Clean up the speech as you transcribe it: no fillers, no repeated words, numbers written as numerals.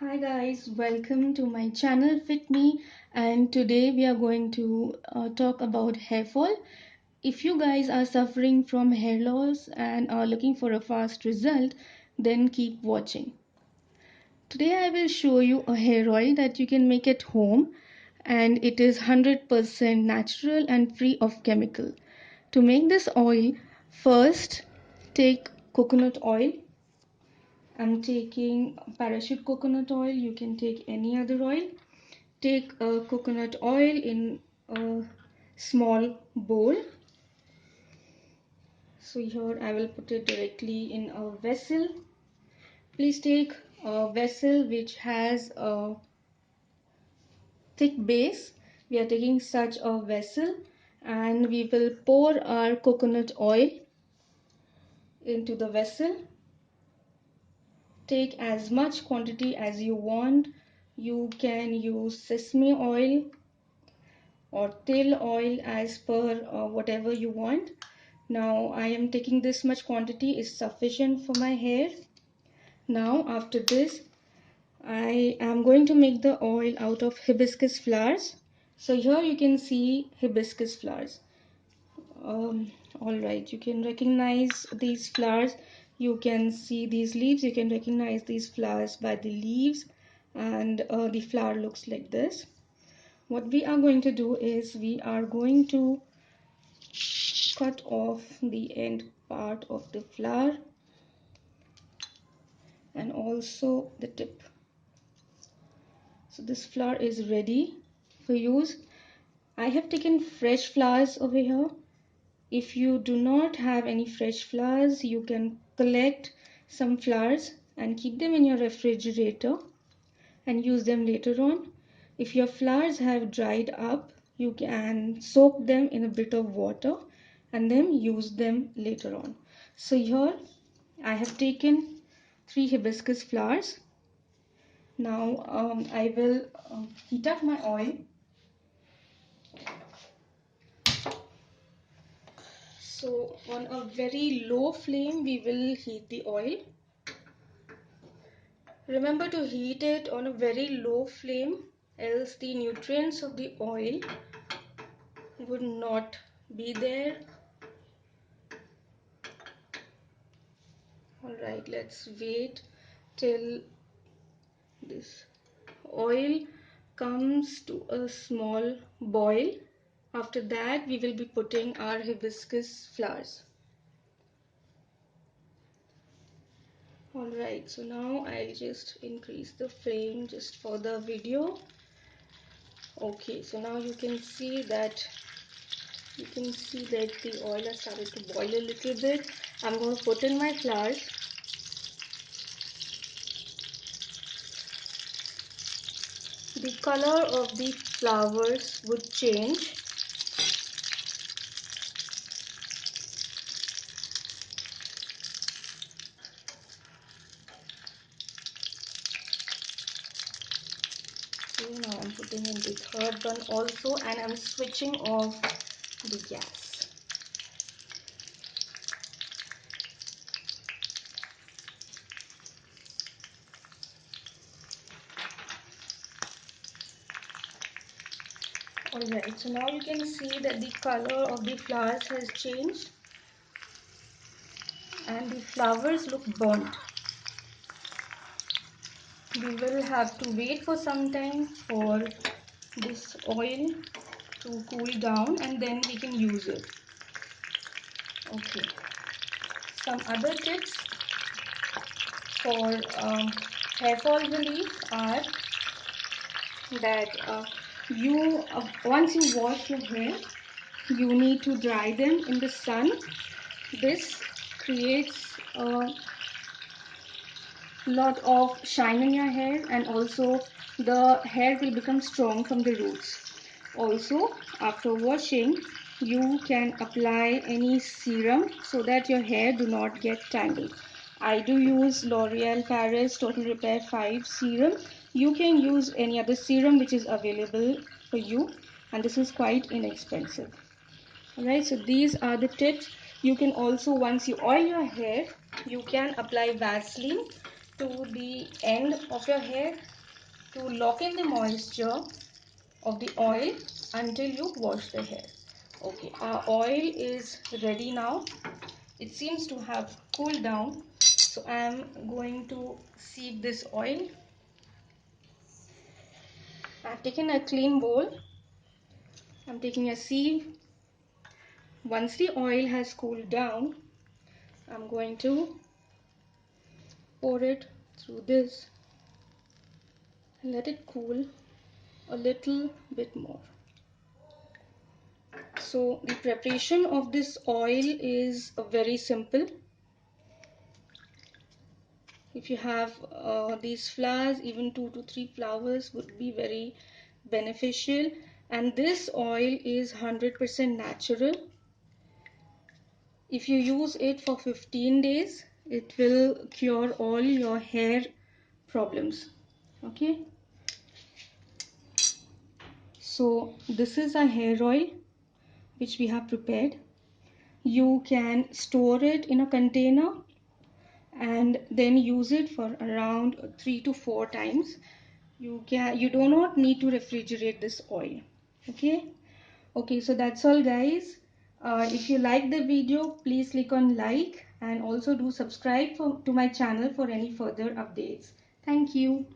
Hi guys, welcome to my channel Fit Me, and today we are going to talk about hair fall. If you guys are suffering from hair loss and are looking for a fast result, then keep watching. Today I will show you a hair oil that you can make at home, and it is 100% natural and free of chemical. To make this oil, first take coconut oil. I'm taking parachute coconut oil. You can take any other oil. Take a coconut oil in a small bowl. So here I will put it directly in a vessel. Please take a vessel which has a thick base. We are taking such a vessel and we will pour our coconut oil into the vessel. Take as much quantity as you want. You can use sesame oil or tail oil as per whatever you want. Now I am taking this much quantity is sufficient for my hair. Now after this I am going to make the oil out of hibiscus flowers. So here you can see hibiscus flowers. Alright, you can recognize these flowers. You can see these leaves. You can recognize these flowers by the leaves, and the flower looks like this. What we are going to do is we are going to cut off the end part of the flower and also the tip. So this flower is ready for use. I have taken fresh flowers over here. If you do not have any fresh flowers, you can collect some flowers and keep them in your refrigerator and use them later on. If your flowers have dried up, you can soak them in a bit of water and then use them later on. So here I have taken 3 hibiscus flowers. Now I will heat up my oil. So on a very low flame we will heat the oil. Remember to heat it on a very low flame, else the nutrients of the oil would not be there. Alright, let's wait till this oil comes to a small boil. After that we will be putting our hibiscus flowers. Alright, so now I'll just increase the flame just for the video. Okay, so now you can see that the oil has started to boil a little bit. I'm going to put in my flowers. The color of the flowers would change. Okay, now I'm putting in the third one also, and I'm switching off the gas. Alright, so now you can see that the color of the flowers has changed and the flowers look burnt. We will have to wait for some time for this oil to cool down and then we can use it. Okay, some other tips for hair fall relief are that once you wash your hair, you need to dry them in the sun. This creates a lot of shine in your hair, and also the hair will become strong from the roots. Also, after washing, you can apply any serum so that your hair do not get tangled. I do use L'Oreal Paris Total Repair 5 serum. You can use any other serum which is available for you, and this is quite inexpensive. Alright, so these are the tips. You can also, once you oil your hair, you can apply Vaseline to the end of your hair to lock in the moisture of the oil until you wash the hair. Okay, our oil is ready now. It seems to have cooled down. So I am going to sieve this oil. I've taken a clean bowl. I'm taking a sieve. Once the oil has cooled down, I'm going to pour it through this and let it cool a little bit more. So the preparation of this oil is very simple. If you have these flowers, even 2 to 3 flowers would be very beneficial. And this oil is 100% natural. If you use it for 15 days, it will cure all your hair problems. Okay. So this is a hair oil which we have prepared. You can store it in a container and then use it for around 3 to 4 times. You do not need to refrigerate this oil. Okay, so that's all, guys. If you like the video, please click on like and also do subscribe to my channel for any further updates. Thank you.